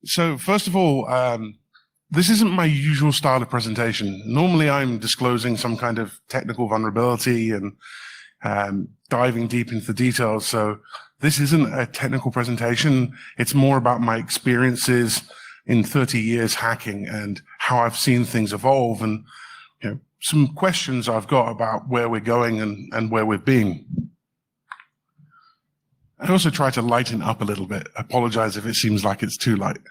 So first of all, this isn't my usual style of presentation. Normally I'm disclosing some kind of technical vulnerability and diving deep into the details. So this isn't a technical presentation. It's more about my experiences in 30 years hacking and how I've seen things evolve, and some questions I've got about where we're going and where we've been. I also try to lighten up a little bit. I apologize if it seems like it's too light.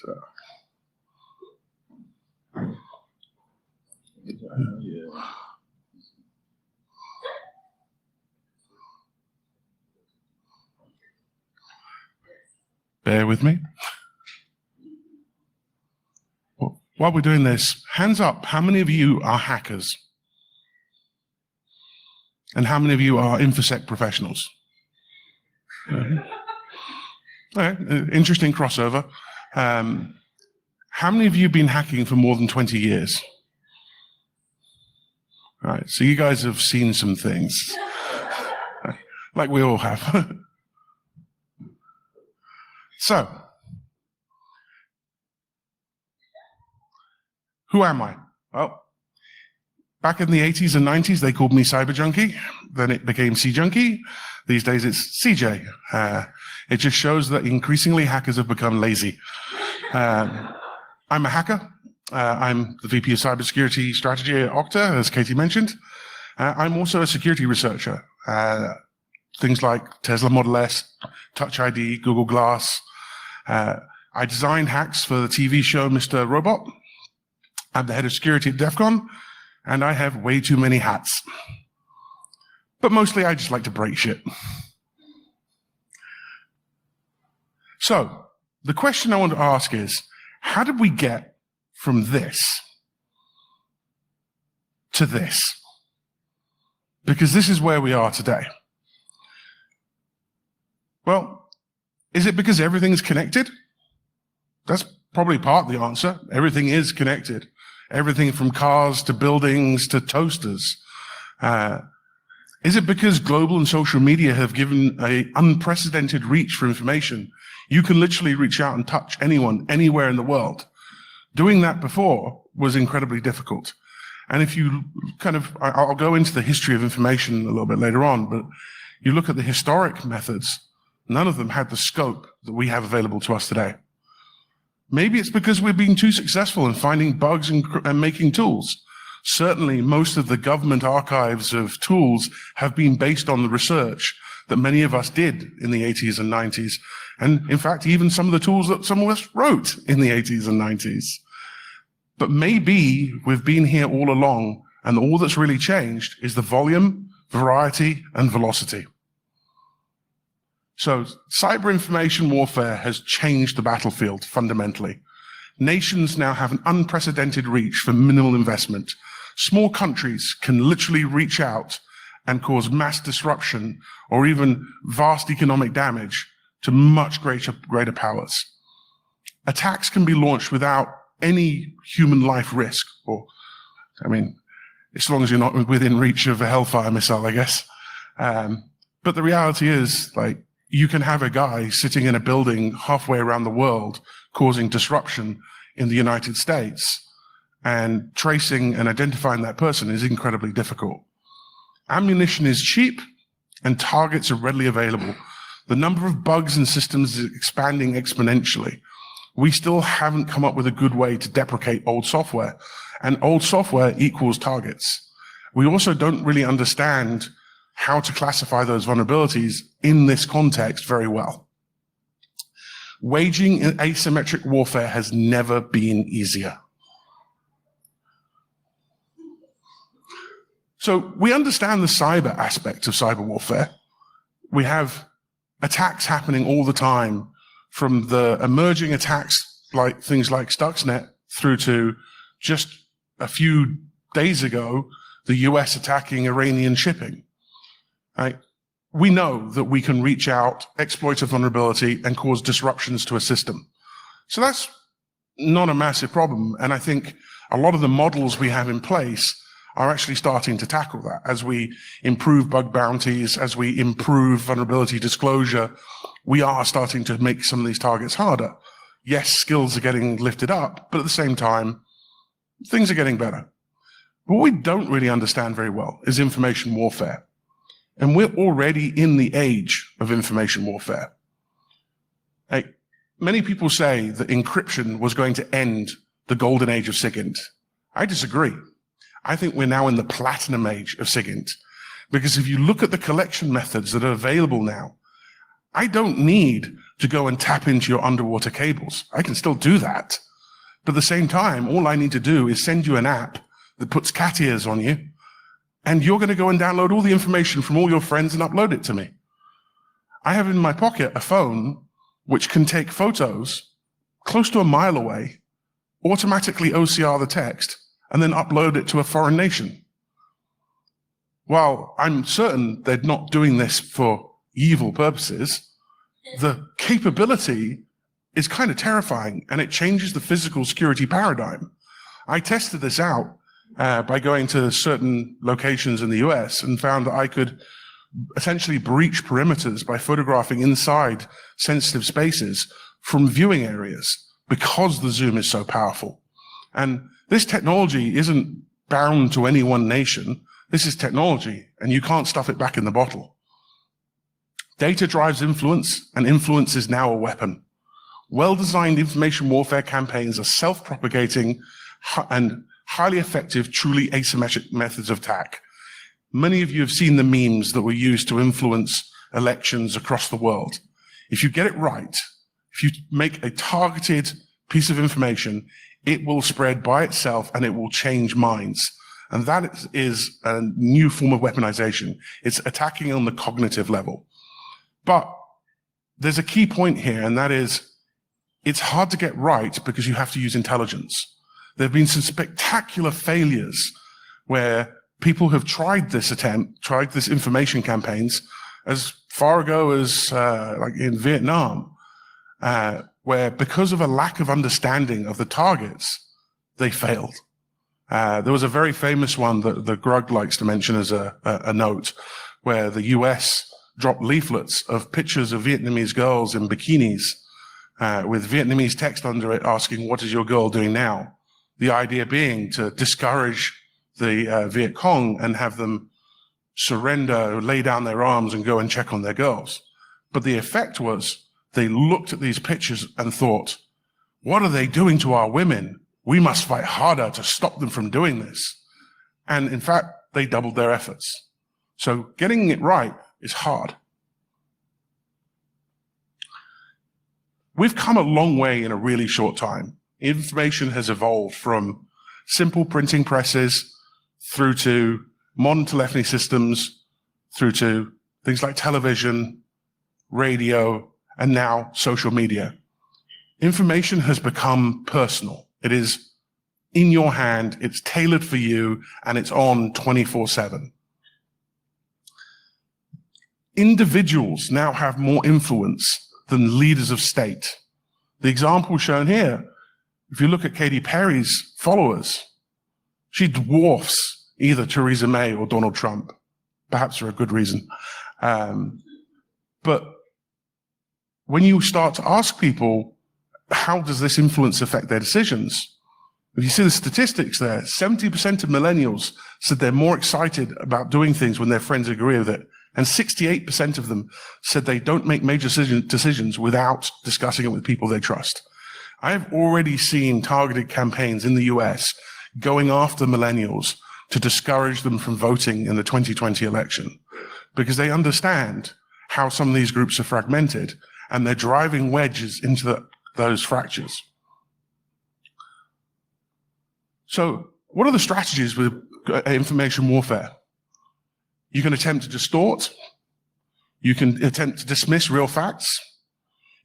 So. Bear with me. While we're doing this, hands up, how many of you are hackers? And how many of you are InfoSec professionals? All right, interesting crossover. How many of you have been hacking for more than 20 years? All right, so you guys have seen some things, like we all have. So, who am I? Well, back in the 80s and 90s, they called me Cyber Junkie. Then it became C Junkie. These days it's CJ. It just shows that increasingly hackers have become lazy. I'm a hacker. I'm the VP of Cybersecurity Strategy at Okta, as Katie mentioned. I'm also a security researcher. Things like Tesla Model S, Touch ID, Google Glass. I designed hacks for the TV show Mr. Robot. I'm the head of security at DEF CON, and I have way too many hats. But mostly I just like to break shit. So, the question I want to ask is, how did we get from this to this? Because this is where we are today. Well, is it because everything's connected? That's probably part of the answer. Everything is connected. Everything from cars to buildings to toasters. Is it because global and social media have given an unprecedented reach for information? You can literally reach out and touch anyone, anywhere in the world. Doing that before was incredibly difficult. And if you I'll go into the history of information a little bit later on, but you look at the historic methods, none of them had the scope that we have available to us today. Maybe it's because we've been too successful in finding bugs and making tools. Certainly, most of the government archives of tools have been based on the research that many of us did in the 80s and 90s. And in fact, even some of the tools that some of us wrote in the 80s and 90s. But maybe we've been here all along, and all that's really changed is the volume, variety, and velocity. So cyber information warfare has changed the battlefield fundamentally. Nations now have an unprecedented reach for minimal investment. Small countries can literally reach out and cause mass disruption or even vast economic damage to much greater powers. Attacks can be launched without any human life risk, or, as long as you're not within reach of a Hellfire missile, I guess. But the reality is, you can have a guy sitting in a building halfway around the world causing disruption in the United States, and tracing and identifying that person is incredibly difficult. Ammunition is cheap and targets are readily available. The number of bugs in systems is expanding exponentially. We still haven't come up with a good way to deprecate old software, and old software equals targets. We also don't really understand how to classify those vulnerabilities in this context very well. Waging asymmetric warfare has never been easier. So we understand the cyber aspect of cyber warfare. We have attacks happening all the time, from the emerging attacks like things like Stuxnet through to just a few days ago, the US attacking Iranian shipping. Right? We know that we can reach out, exploit a vulnerability, and cause disruptions to a system. So that's not a massive problem. And I think a lot of the models we have in place are actually starting to tackle that. As we improve bug bounties, as we improve vulnerability disclosure, we are starting to make some of these targets harder. Yes, skills are getting lifted up, but at the same time, things are getting better. What we don't really understand very well is information warfare. And we're already in the age of information warfare. Many people say that encryption was going to end the golden age of SIGINT. I disagree. I think we're now in the platinum age of SIGINT. Because if you look at the collection methods that are available now, I don't need to go and tap into your underwater cables. I can still do that. But at the same time, all I need to do is send you an app that puts cat ears on you, and you're going to go and download all the information from all your friends and upload it to me. I have in my pocket a phone which can take photos close to a mile away, automatically OCR the text, and then upload it to a foreign nation. While I'm certain they're not doing this for evil purposes, the capability is kind of terrifying, and it changes the physical security paradigm. I tested this out by going to certain locations in the US and found that I could essentially breach perimeters by photographing inside sensitive spaces from viewing areas because the zoom is so powerful. And this technology isn't bound to any one nation. This is technology, and you can't stuff it back in the bottle. Data drives influence, and influence is now a weapon. Well-designed information warfare campaigns are self-propagating and highly effective, truly asymmetric methods of attack. Many of you have seen the memes that were used to influence elections across the world. If you get it right, if you make a targeted piece of information, it will spread by itself and it will change minds. And that is a new form of weaponization. It's attacking on the cognitive level. But there's a key point here, and that is, it's hard to get right because you have to use intelligence. There have been some spectacular failures where people have tried this information campaigns as far ago as like in Vietnam, where because of a lack of understanding of the targets, they failed. There was a very famous one that Grug likes to mention as a note, where the US dropped leaflets of pictures of Vietnamese girls in bikinis with Vietnamese text under it asking, "What is your girl doing now?" The idea being to discourage the Viet Cong and have them surrender, lay down their arms and go and check on their girls. But the effect was they looked at these pictures and thought, what are they doing to our women? We must fight harder to stop them from doing this. And in fact, they doubled their efforts. So getting it right is hard. We've come a long way in a really short time. Information has evolved from simple printing presses through to modern telephony systems, through to things like television, radio, and now social media. Information has become personal. It is in your hand, it's tailored for you, and it's on 24/7. Individuals now have more influence than leaders of state. The example shown here, if you look at Katy Perry's followers, she dwarfs either Theresa May or Donald Trump, perhaps for a good reason. But when you start to ask people, how does this influence affect their decisions? If you see the statistics there, 70% of millennials said they're more excited about doing things when their friends agree with it. And 68% of them said they don't make major decisions without discussing it with people they trust. I have already seen targeted campaigns in the US going after millennials to discourage them from voting in the 2020 election because they understand how some of these groups are fragmented and they're driving wedges into those fractures. So what are the strategies with information warfare? You can attempt to distort. You can attempt to dismiss real facts.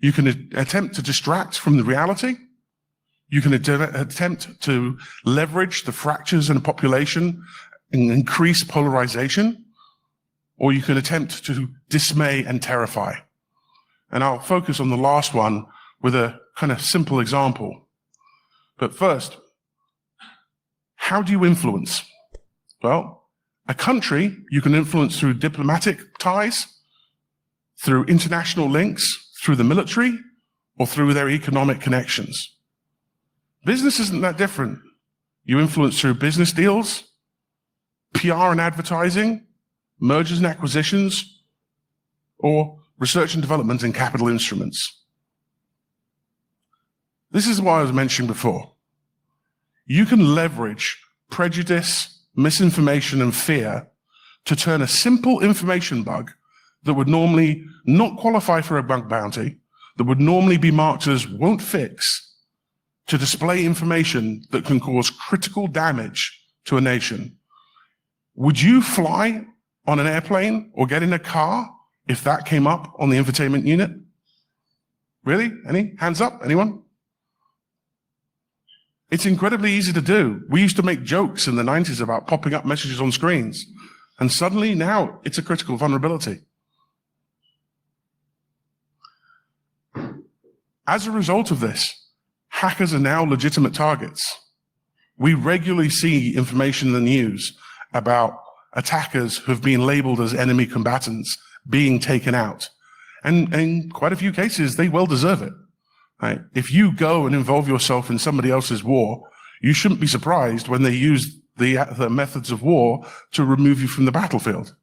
You can attempt to distract from the reality. You can attempt to leverage the fractures in a population and increase polarization, or you can attempt to dismay and terrify. And I'll focus on the last one with a kind of simple example. But first, how do you influence? Well, a country you can influence through diplomatic ties, through international links, through the military or through their economic connections. Business isn't that different. You influence through business deals, PR and advertising, mergers and acquisitions, or research and development and capital instruments. This is what I was mentioning before. You can leverage prejudice, misinformation, and fear to turn a simple information bug that would normally not qualify for a bug bounty, that would normally be marked as won't fix, to display information that can cause critical damage to a nation. Would you fly on an airplane or get in a car if that came up on the infotainment unit? Really? Any? Hands up? Anyone? It's incredibly easy to do. We used to make jokes in the 90s about popping up messages on screens, and suddenly now it's a critical vulnerability. As a result of this, hackers are now legitimate targets. We regularly see information in the news about attackers who've been labeled as enemy combatants being taken out. And in quite a few cases, they well deserve it. Right? If you go and involve yourself in somebody else's war, you shouldn't be surprised when they use the methods of war to remove you from the battlefield.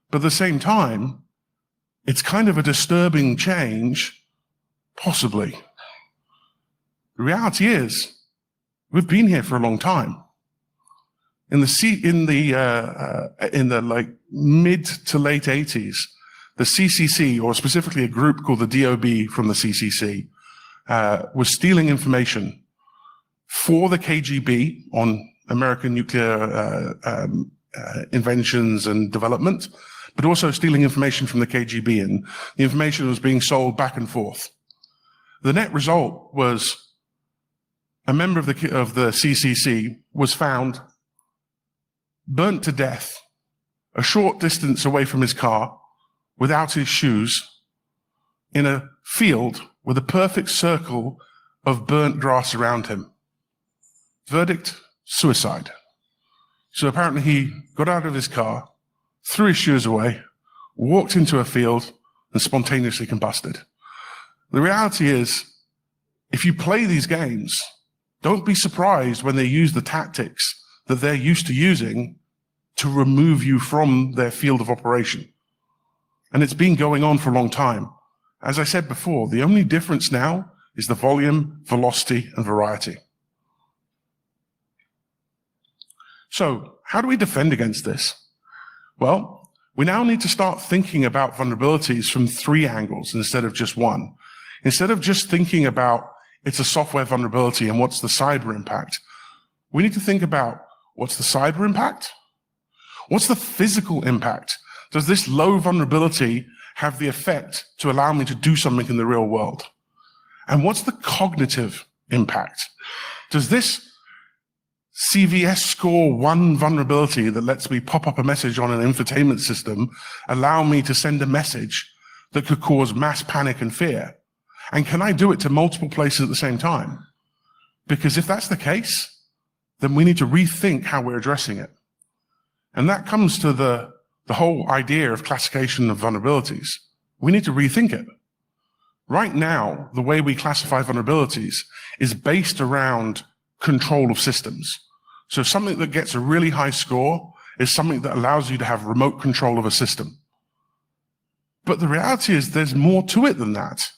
But at the same time, it's kind of a disturbing change, possibly. The reality is, we've been here for a long time. In the like mid to late 80s, the CCC, or specifically a group called the DOB from the CCC, was stealing information for the KGB on American nuclear inventions and development, but also stealing information from the KGB, and the information was being sold back and forth. The net result was a member of the CCC was found burnt to death a short distance away from his car without his shoes in a field with a perfect circle of burnt grass around him. Verdict, suicide. So apparently he got out of his car, threw his shoes away, walked into a field, and spontaneously combusted. The reality is, if you play these games, don't be surprised when they use the tactics that they're used to using to remove you from their field of operation. And it's been going on for a long time. As I said before, the only difference now is the volume, velocity, and variety. So, how do we defend against this? Well, we now need to start thinking about vulnerabilities from 3 angles instead of just one. Instead of just thinking about it's a software vulnerability and what's the cyber impact, we need to think about what's the cyber impact? What's the physical impact? Does this low vulnerability have the effect to allow me to do something in the real world? And what's the cognitive impact? Does this CVS score 1 vulnerability that lets me pop up a message on an infotainment system allow me to send a message that could cause mass panic and fear? And can I do it to multiple places at the same time? Because if that's the case, then we need to rethink how we're addressing it. And that comes to the whole idea of classification of vulnerabilities. We need to rethink it. Right now, the way we classify vulnerabilities is based around control of systems. So something that gets a really high score is something that allows you to have remote control of a system. But the reality is there's more to it than that.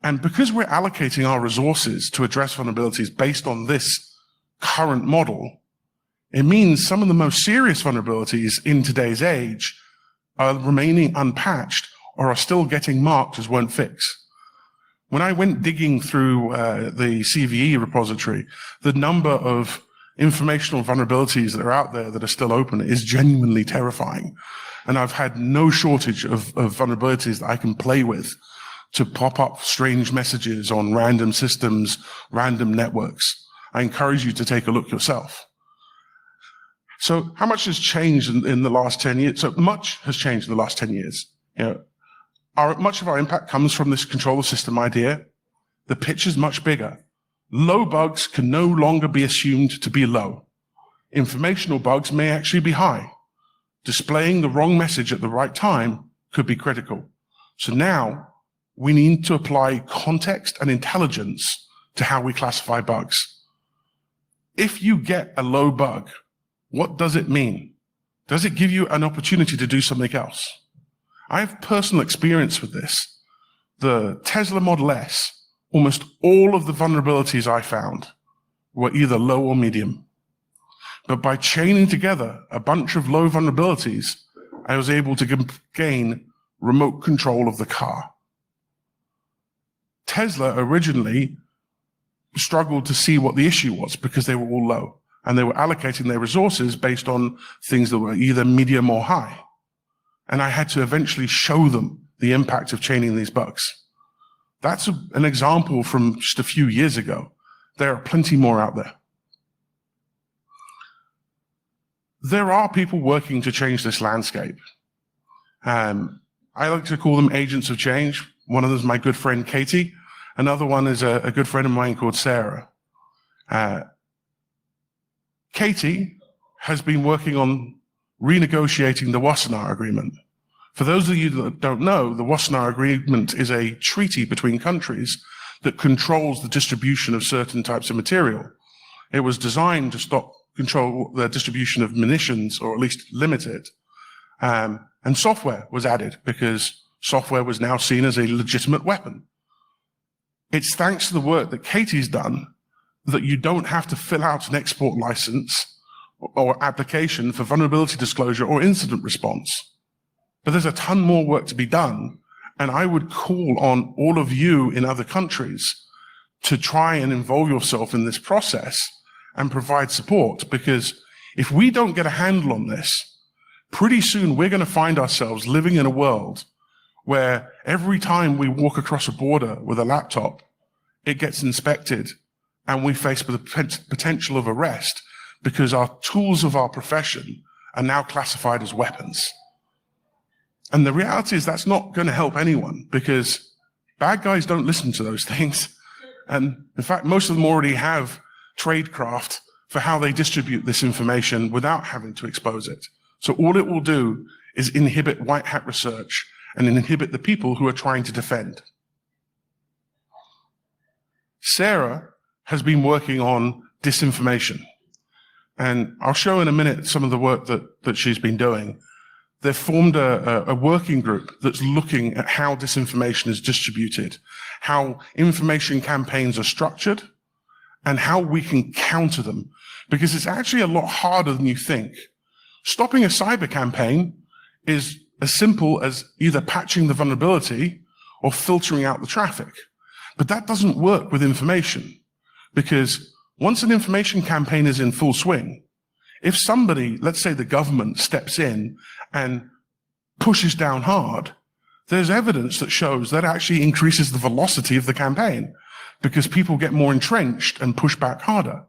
And because we're allocating our resources to address vulnerabilities based on this current model, it means some of the most serious vulnerabilities in today's age are remaining unpatched or are still getting marked as won't fix. When I went digging through the CVE repository, the number of informational vulnerabilities that are out there that are still open is genuinely terrifying. And I've had no shortage of vulnerabilities that I can play with to pop up strange messages on random systems, random networks. I encourage you to take a look yourself. So how much has changed in the last 10 years? So much has changed in the last 10 years. You know, much of our impact comes from this control of system idea. The pitch is much bigger. Low bugs can no longer be assumed to be low. Informational bugs may actually be high. Displaying the wrong message at the right time could be critical. So now we need to apply context and intelligence to how we classify bugs. If you get a low bug, what does it mean? Does it give you an opportunity to do something else? I have personal experience with this. The Tesla Model S, almost all of the vulnerabilities I found were either low or medium. But by chaining together a bunch of low vulnerabilities, I was able to gain remote control of the car. Tesla originally struggled to see what the issue was because they were all low, and they were allocating their resources based on things that were either medium or high. And I had to eventually show them the impact of chaining these bugs. That's an example from just a few years ago. There are plenty more out there. There are people working to change this landscape. I like to call them agents of change. One of them is my good friend, Katie. Another one is a good friend of mine called Sarah. Katie has been working on renegotiating the Wassenaar Agreement. For those of you that don't know, the Wassenaar Agreement is a treaty between countries that controls the distribution of certain types of material. It was designed to control the distribution of munitions, or at least limit it. And software was added because software was now seen as a legitimate weapon. It's thanks to the work that Katie's done that you don't have to fill out an export license or application for vulnerability disclosure or incident response. But there's a ton more work to be done, and I would call on all of you in other countries to try and involve yourself in this process and provide support, because if we don't get a handle on this, pretty soon we're going to find ourselves living in a world where every time we walk across a border with a laptop, it gets inspected and we face the potential of arrest because our tools of our profession are now classified as weapons. And the reality is that's not going to help anyone, because bad guys don't listen to those things. And in fact, most of them already have tradecraft for how they distribute this information without having to expose it. So all it will do is inhibit white hat research and inhibit the people who are trying to defend. Sarah has been working on disinformation. And I'll show in a minute some of the work that she's been doing. They've formed a working group that's looking at how disinformation is distributed, how information campaigns are structured, and how we can counter them. Because it's actually a lot harder than you think. Stopping a cyber campaign is as simple as either patching the vulnerability or filtering out the traffic. But that doesn't work with information, because once an information campaign is in full swing, if somebody, let's say the government, steps in and pushes down hard, there's evidence that shows that actually increases the velocity of the campaign because people get more entrenched and push back harder.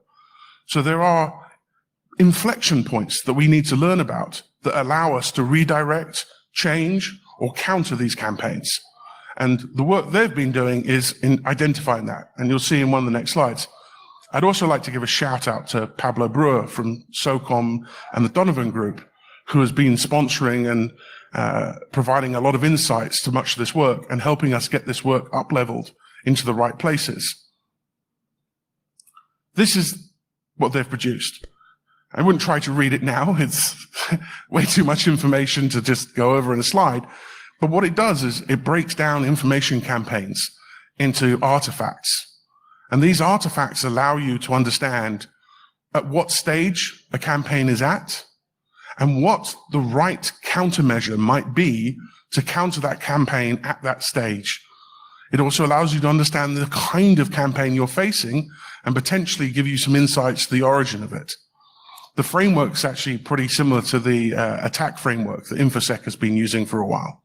So there are inflection points that we need to learn about that allow us to redirect, change, or counter these campaigns. And the work they've been doing is in identifying that, and you'll see in one of the next slides. I'd also like to give a shout out to Pablo Brewer from SOCOM and the Donovan Group, who has been sponsoring and providing a lot of insights to much of this work and helping us get this work up-leveled into the right places. This is what they've produced. I wouldn't try to read it now. It's way too much information to just go over in a slide. But what it does is it breaks down information campaigns into artifacts. And these artifacts allow you to understand at what stage a campaign is at and what the right countermeasure might be to counter that campaign at that stage. It also allows you to understand the kind of campaign you're facing and potentially give you some insights to the origin of it. The framework's actually pretty similar to the attack framework that InfoSec has been using for a while.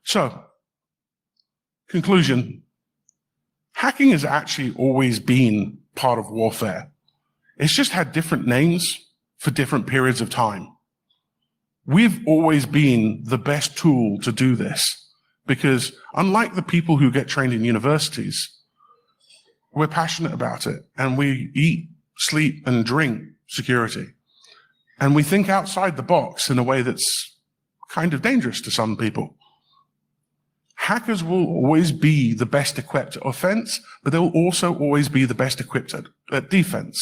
So, conclusion. Hacking has actually always been part of warfare. It's just had different names for different periods of time. We've always been the best tool to do this because unlike the people who get trained in universities, we're passionate about it and we eat, sleep, and drink security. And we think outside the box in a way that's kind of dangerous to some people. Hackers will always be the best equipped at offense, but they'll also always be the best equipped at defense.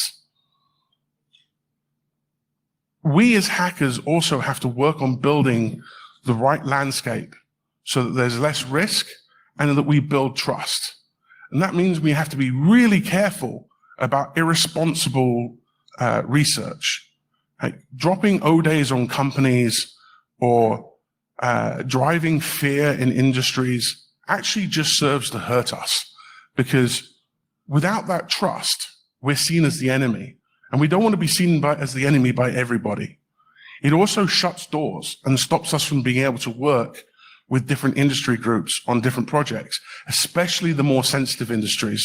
We as hackers also have to work on building the right landscape so that there's less risk and that we build trust. And that means we have to be really careful about irresponsible research. Like dropping O-days on companies or driving fear in industries actually just serves to hurt us, because without that trust, we're seen as the enemy. And we don't want to be seen as the enemy by everybody. It also shuts doors and stops us from being able to work with different industry groups on different projects, especially the more sensitive industries.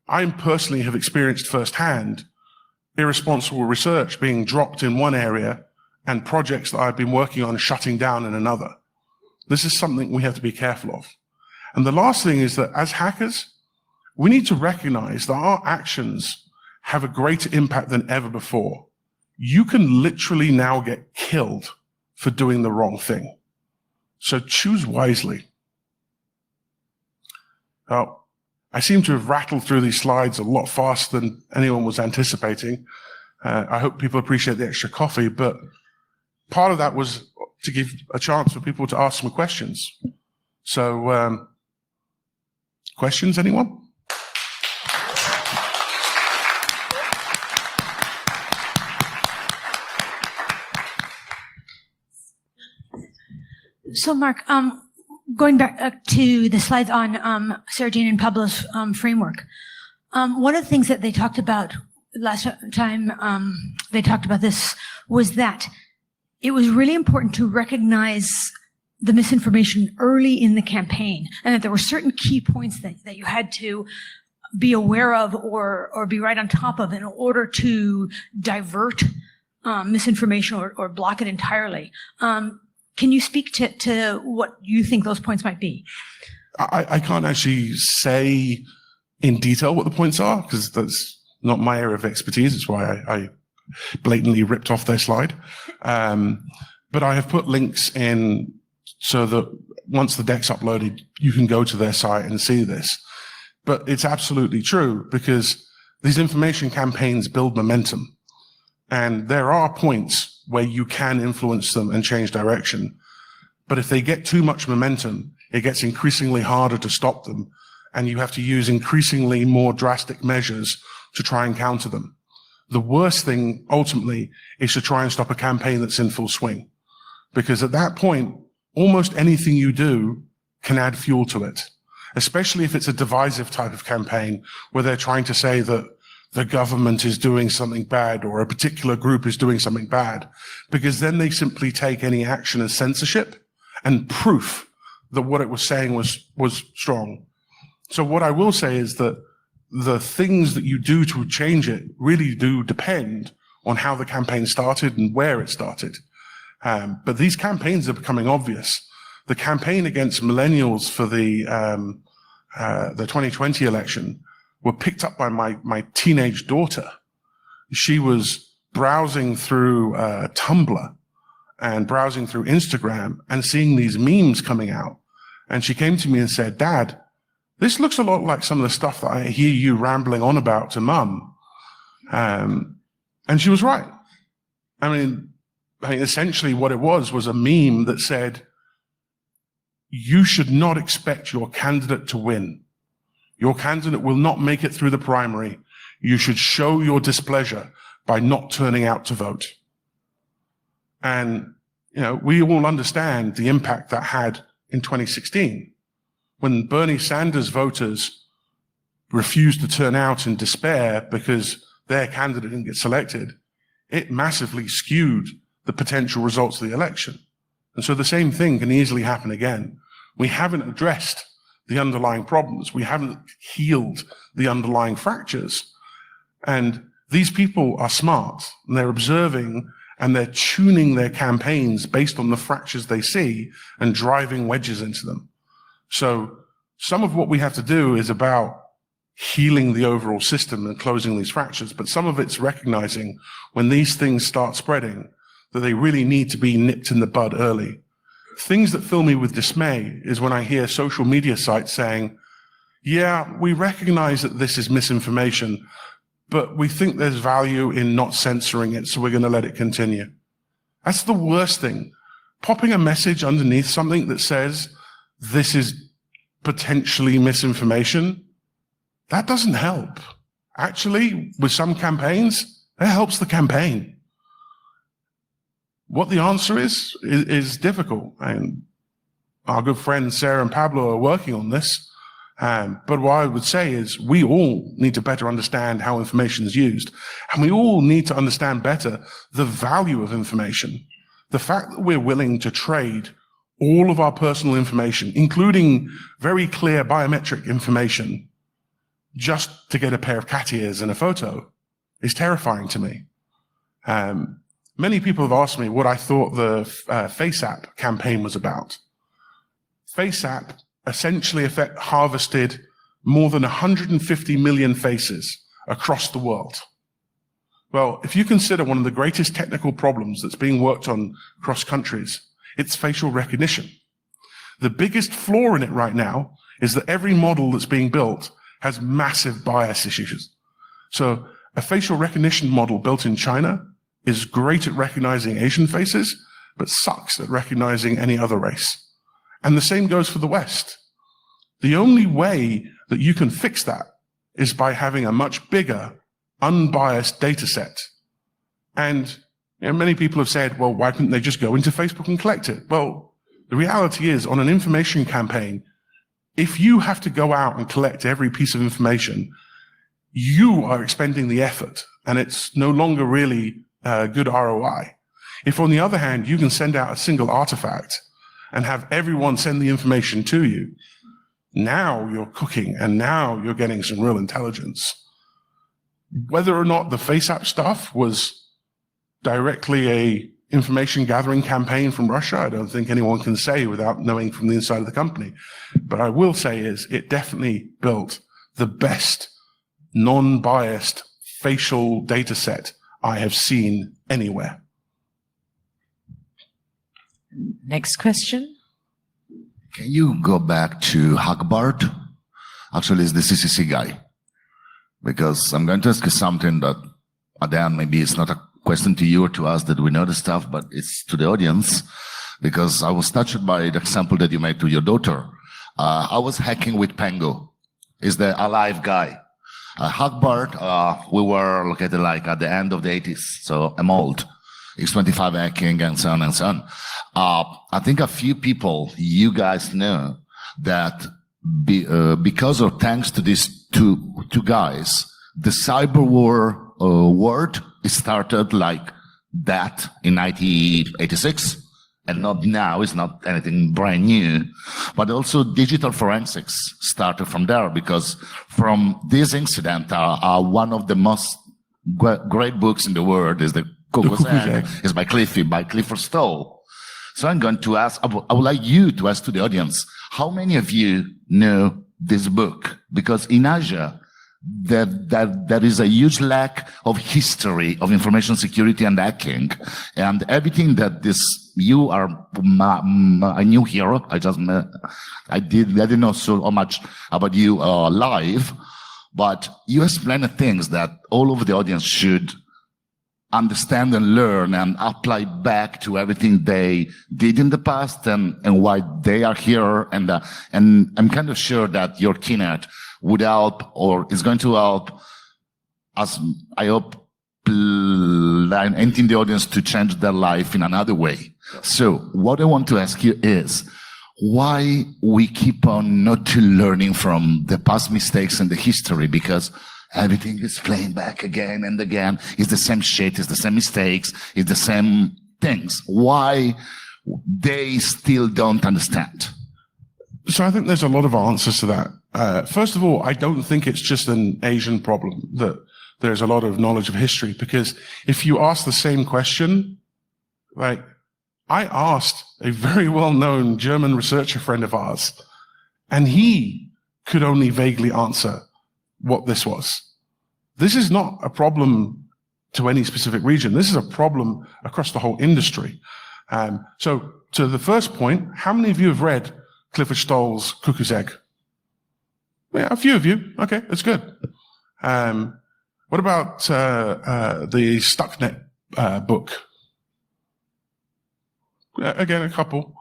I personally have experienced firsthand irresponsible research being dropped in one area and projects that I've been working on shutting down in another. This is something we have to be careful of. And the last thing is that as hackers, we need to recognize that our actions have a greater impact than ever before. You can literally now get killed for doing the wrong thing. So choose wisely. Now, I seem to have rattled through these slides a lot faster than anyone was anticipating. I hope people appreciate the extra coffee, but part of that was to give a chance for people to ask some questions. So, questions, anyone? So, Marc, going back to the slides on Sarah-Jane and Pablo's framework, one of the things that they talked about last time they talked about this was that it was really important to recognize the misinformation early in the campaign, and that there were certain key points that you had to be aware of or be right on top of in order to divert misinformation or block it entirely. Can you speak to what you think those points might be? I can't actually say in detail what the points are, because that's not my area of expertise. That's why I blatantly ripped off their slide. But I have put links in so that once the deck's uploaded, you can go to their site and see this. But it's absolutely true, because these information campaigns build momentum. And there are points where you can influence them and change direction. But if they get too much momentum, it gets increasingly harder to stop them. And you have to use increasingly more drastic measures to try and counter them. The worst thing, ultimately, is to try and stop a campaign that's in full swing. Because at that point, almost anything you do can add fuel to it, especially if it's a divisive type of campaign where they're trying to say that the government is doing something bad or a particular group is doing something bad, because then they simply take any action as censorship and proof that what it was saying was strong. So what I will say is that the things that you do to change it really do depend on how the campaign started and where it started. But these campaigns are becoming obvious. The campaign against millennials for the 2020 election were picked up by my teenage daughter. She was browsing through Tumblr and browsing through Instagram and seeing these memes coming out. And she came to me and said, "Dad, this looks a lot like some of the stuff that I hear you rambling on about to Mum." And she was right. I mean, essentially what it was a meme that said, you should not expect your candidate to win. Your candidate will not make it through the primary. You should show your displeasure by not turning out to vote. And, we all understand the impact that had in 2016. When Bernie Sanders voters refused to turn out in despair because their candidate didn't get selected, it massively skewed the potential results of the election. And so the same thing can easily happen again. We haven't addressed the underlying problems. We haven't healed the underlying fractures. And these people are smart, and they're observing, and they're tuning their campaigns based on the fractures they see and driving wedges into them. So some of what we have to do is about healing the overall system and closing these fractures, but some of it's recognizing when these things start spreading that they really need to be nipped in the bud early. things that fill me with dismay is when I hear social media sites saying, yeah, we recognize that this is misinformation, but we think there's value in not censoring it, so we're going to let it continue. That's the worst thing. Popping a message underneath something that says this is potentially misinformation, that doesn't help. Actually, with some campaigns, it helps the campaign. What the answer is difficult. And our good friends Sarah and Pablo are working on this. But what I would say is we all need to better understand how information is used. And we all need to understand better the value of information. The fact that we're willing to trade all of our personal information, including very clear biometric information, just to get a pair of cat ears and a photo, is terrifying to me. Many people have asked me what I thought the FaceApp campaign was about. FaceApp essentially harvested more than 150 million faces across the world. Well, if you consider one of the greatest technical problems that's being worked on across countries, it's facial recognition. The biggest flaw in it right now is that every model that's being built has massive bias issues. So a facial recognition model built in China is great at recognizing Asian faces, but sucks at recognizing any other race. And the same goes for the West. The only way that you can fix that is by having a much bigger, unbiased data set. And many people have said, well, why couldn't they just go into Facebook and collect it? Well, the reality is, on an information campaign, if you have to go out and collect every piece of information, you are expending the effort, and it's no longer really good ROI. If, on the other hand, you can send out a single artifact and have everyone send the information to you, now you're cooking, and now you're getting some real intelligence. Whether or not the FaceApp stuff was directly a information gathering campaign from Russia, I don't think anyone can say without knowing from the inside of the company. But I will say is it definitely built the best non-biased facial data set I have seen anywhere. Next question. Can you go back to Hagbard? Actually, it's the CCC guy. Because I'm going to ask you something that, Adan, maybe it's not a question to you or to us that we know the stuff, but it's to the audience. Because I was touched by the example that you made to your daughter. I was hacking with Pango. He's the alive guy. Hagbard, we were located like at the end of the 80s, so I'm old. X25 hacking and so on and so on. I think a few people, you guys know that because or thanks to these two guys, the cyber war world started like that in 1986. And not now, it's not anything brand new, but also digital forensics started from there, because from this incident, one of the most great books in the world is the Cuckoo's Egg. It's by Clifford Stoll. So I'm going to ask, I would like you to ask to the audience, how many of you know this book? Because in Asia, there is a huge lack of history of information security and hacking, and everything that you are a new hero. I didn't know so much about you live, but you explain things that all of the audience should understand and learn and apply back to everything they did in the past and why they are here. And I'm kind of sure that your keynote would help, or is going to help us, I hope, anything the audience to change their life in another way. So what I want to ask you is why we keep on not learning from the past mistakes and the history, because everything is playing back again and again. It's the same shit, it's the same mistakes, it's the same things. Why they still don't understand? So I think there's a lot of answers to that. First of all, I don't think it's just an Asian problem that there's a lot of knowledge of history, because if you ask the same question, like I asked a very well-known German researcher friend of ours, and he could only vaguely answer what this was. This is not a problem to any specific region. This is a problem across the whole industry. So to the first point, how many of you have read Clifford Stoll's Cuckoo's Egg? Yeah, a few of you. Okay, that's good. What about the Stucknet book? Again, a couple.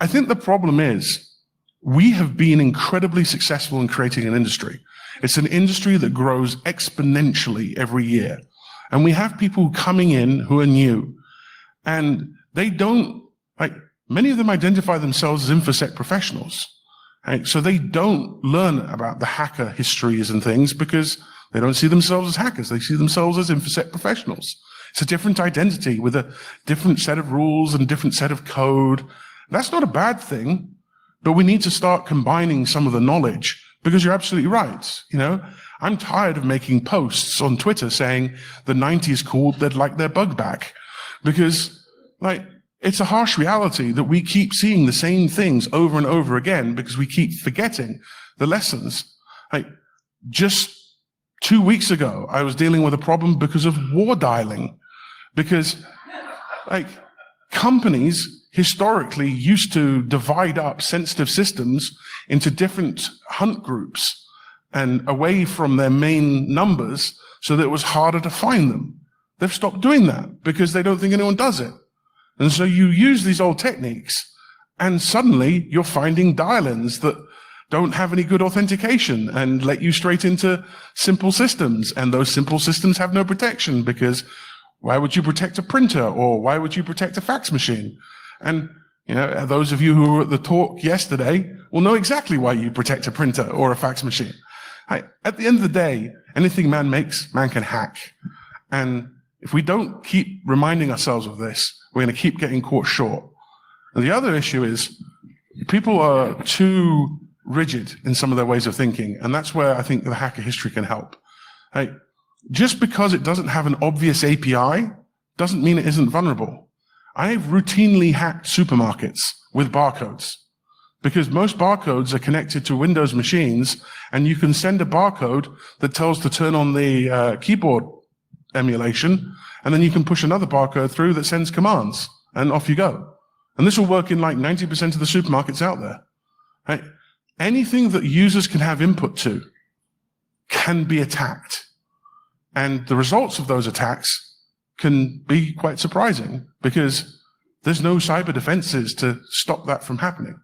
I think the problem is we have been incredibly successful in creating an industry. It's an industry that grows exponentially every year. And we have people coming in who are new, and they don't, like, many of them identify themselves as InfoSec professionals. Right? So they don't learn about the hacker histories and things because they don't see themselves as hackers. They see themselves as InfoSec professionals. It's a different identity with a different set of rules and different set of code. That's not a bad thing, but we need to start combining some of the knowledge, because you're absolutely right. You know, I'm tired of making posts on Twitter saying the 90s called, they'd like their bug back, because, like, it's a harsh reality that we keep seeing the same things over and over again because we keep forgetting the lessons. Like, just 2 weeks ago, I was dealing with a problem because of war dialing, because, like, companies historically used to divide up sensitive systems into different hunt groups and away from their main numbers so that it was harder to find them. They've stopped doing that because they don't think anyone does it. And so you use these old techniques, and suddenly you're finding dial-ins that don't have any good authentication and let you straight into simple systems. And those simple systems have no protection, because why would you protect a printer, or why would you protect a fax machine? And, you know, those of you who were at the talk yesterday will know exactly why you protect a printer or a fax machine. At the end of the day, anything man makes, man can hack. And if we don't keep reminding ourselves of this, we're going to keep getting caught short. And the other issue is people are too rigid in some of their ways of thinking. And that's where I think the hacker history can help. Just because it doesn't have an obvious API doesn't mean it isn't vulnerable. I've routinely hacked supermarkets with barcodes, because most barcodes are connected to Windows machines, and you can send a barcode that tells to turn on the keyboard emulation, and then you can push another barcode through that sends commands, and off you go. And this will work in like 90% of the supermarkets out there. Right? Anything that users can have input to can be attacked. And the results of those attacks can be quite surprising, because there's no cyber defenses to stop that from happening.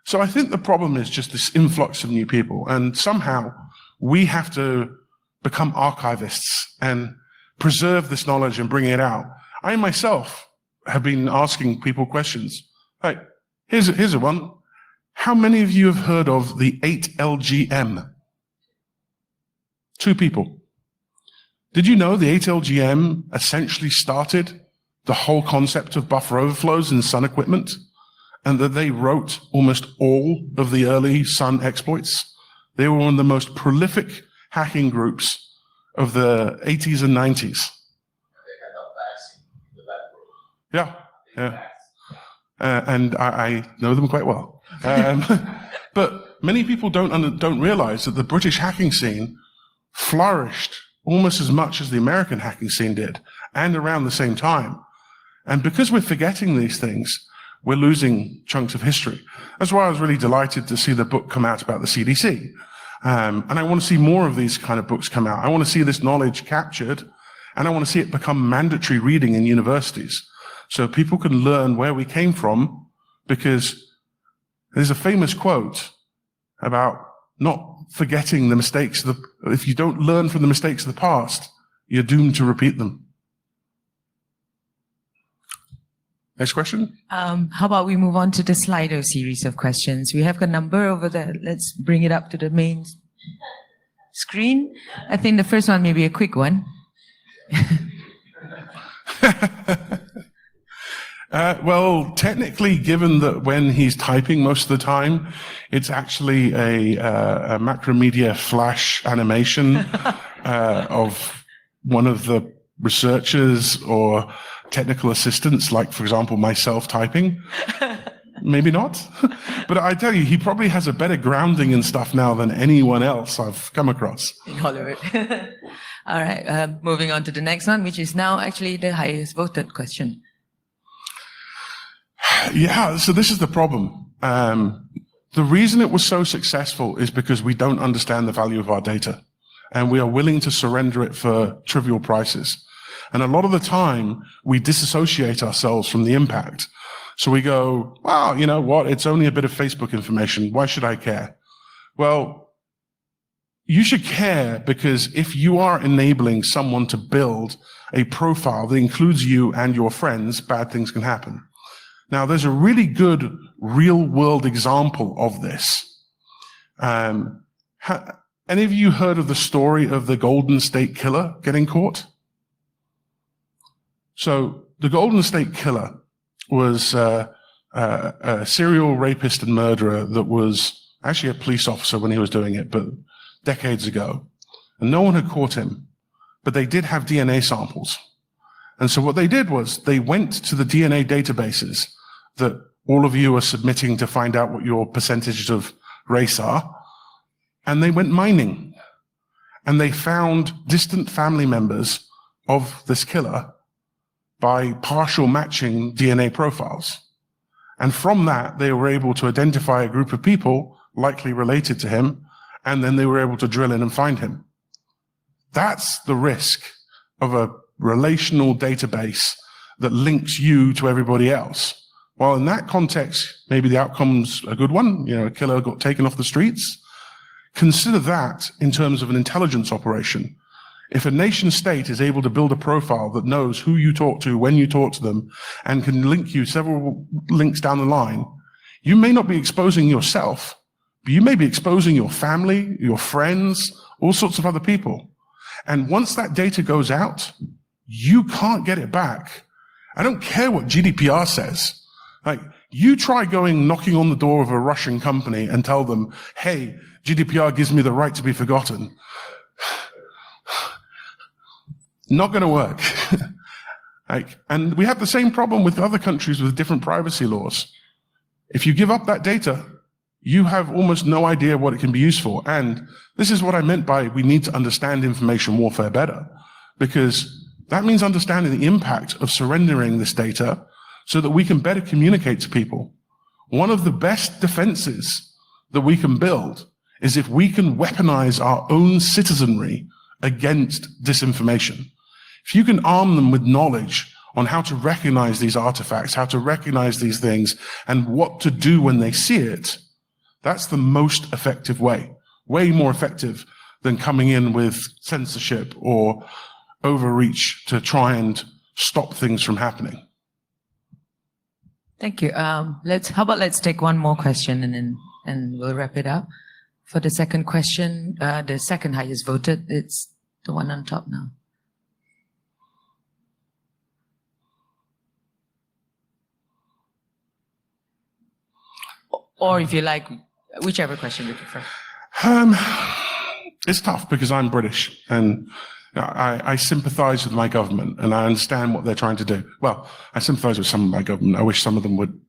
So I think the problem is just this influx of new people, and somehow we have to become archivists and preserve this knowledge and bring it out. I myself have been asking people questions. Like, here's a one. How many of you have heard of the 8LGM? 2 people. Did you know the 8LGM essentially started the whole concept of buffer overflows in Sun equipment, and that they wrote almost all of the early Sun exploits? They were one of the most prolific hacking groups of the 80s and 90s. Yeah, yeah. And I know them quite well. But many people don't realize that the British hacking scene flourished almost as much as the American hacking scene did, and around the same time. And because we're forgetting these things, we're losing chunks of history. That's why I was really delighted to see the book come out about the CDC. And I want to see more of these kind of books come out. I want to see this knowledge captured, and I want to see it become mandatory reading in universities, so people can learn where we came from, because there's a famous quote about not forgetting the mistakes. If you don't learn from the mistakes of the past, you're doomed to repeat them. Next question. How about we move on to the Slido series of questions? We have a number over there. Let's bring it up to the main screen. I think the first one may be a quick one. Well, technically, given that when he's typing most of the time, it's actually a Macromedia Flash animation of one of the researchers or technical assistants, like, for example, myself typing. Maybe not. But I tell you, he probably has a better grounding and stuff now than anyone else I've come across. In Hollywood. All right, moving on to the next one, which is now actually the highest voted question. Yeah, so this is the problem. The reason it was so successful is because we don't understand the value of our data, and we are willing to surrender it for trivial prices. And a lot of the time, we disassociate ourselves from the impact. So we go, well, you know what? It's only a bit of Facebook information. Why should I care? Well, you should care because if you are enabling someone to build a profile that includes you and your friends, bad things can happen. Now, there's a really good real-world example of this. Any of you heard of the story of the Golden State Killer getting caught? So the Golden State Killer was a serial rapist and murderer that was actually a police officer when he was doing it, but decades ago. And no one had caught him, but they did have DNA samples. And so what they did was they went to the DNA databases that all of you are submitting to find out what your percentages of race are, and they went mining. And they found distant family members of this killer by partial matching DNA profiles. And from that, they were able to identify a group of people likely related to him, and then they were able to drill in and find him. That's the risk of a relational database that links you to everybody else. Well, in that context, maybe the outcome's a good one. You know, a killer got taken off the streets. Consider that in terms of an intelligence operation. If a nation state is able to build a profile that knows who you talk to, when you talk to them, and can link you several links down the line, you may not be exposing yourself, but you may be exposing your family, your friends, all sorts of other people. And once that data goes out, you can't get it back. I don't care what GDPR says. Like, you try knocking on the door of a Russian company and tell them, hey, GDPR gives me the right to be forgotten. Not going to work. And we have the same problem with other countries with different privacy laws. If you give up that data, you have almost no idea what it can be used for. And this is what I meant by we need to understand information warfare better, because that means understanding the impact of surrendering this data so that we can better communicate to people. One of the best defenses that we can build is if we can weaponize our own citizenry against disinformation. If you can arm them with knowledge on how to recognize these artifacts, how to recognize these things, and what to do when they see it, that's the most effective way more effective than coming in with censorship or overreach to try and stop things from happening. Thank you. How about let's take one more question and we'll wrap it up. For the second question, the second highest voted, it's the one on top now. Or if you like, whichever question you prefer. It's tough because I'm British and I sympathize with my government and I understand what they're trying to do. Well, I sympathize with some of my government. I wish some of them would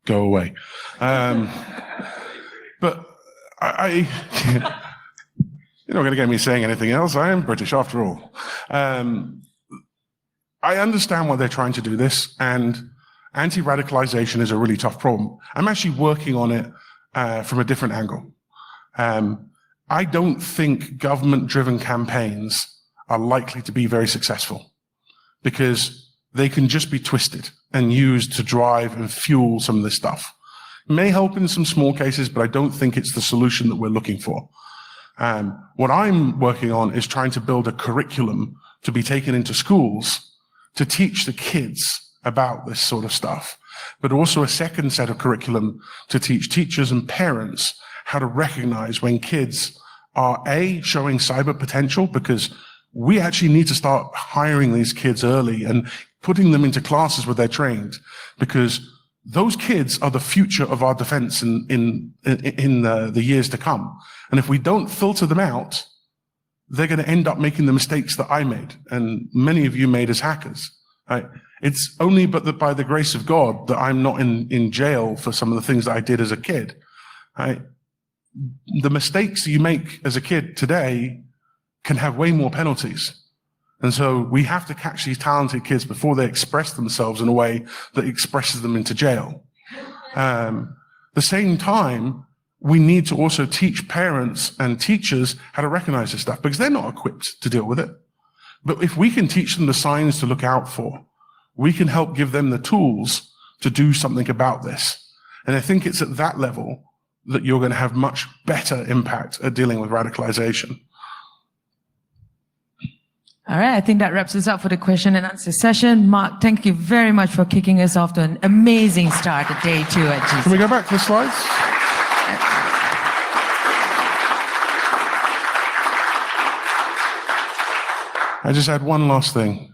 go away. But you're not going to get me saying anything else. I am British after all. I understand why they're trying to do this, and anti-radicalization is a really tough problem. I'm actually working on it from a different angle. I don't think government-driven campaigns are likely to be very successful because they can just be twisted and used to drive and fuel some of this stuff. It may help in some small cases, but I don't think it's the solution that we're looking for. What I'm working on is trying to build a curriculum to be taken into schools to teach the kids about this sort of stuff, but also a second set of curriculum to teach teachers and parents how to recognize when kids are showing cyber potential, because we actually need to start hiring these kids early and putting them into classes where they're trained, because those kids are the future of our defense in the years to come. And if we don't filter them out, they're going to end up making the mistakes that I made and many of you made as hackers. Right? It's only but by the grace of God that I'm not in jail for some of the things that I did as a kid. Right? The mistakes you make as a kid today can have way more penalties. And so we have to catch these talented kids before they express themselves in a way that expresses them into jail. The same time, we need to also teach parents and teachers how to recognize this stuff because they're not equipped to deal with it. But if we can teach them the signs to look out for, we can help give them the tools to do something about this. And I think it's at that level that you're going to have much better impact at dealing with radicalization. All right, I think that wraps us up for the question and answer session. Marc, thank you very much for kicking us off to an amazing start at day 2 at GC. Can we go back to the slides? I just add one last thing.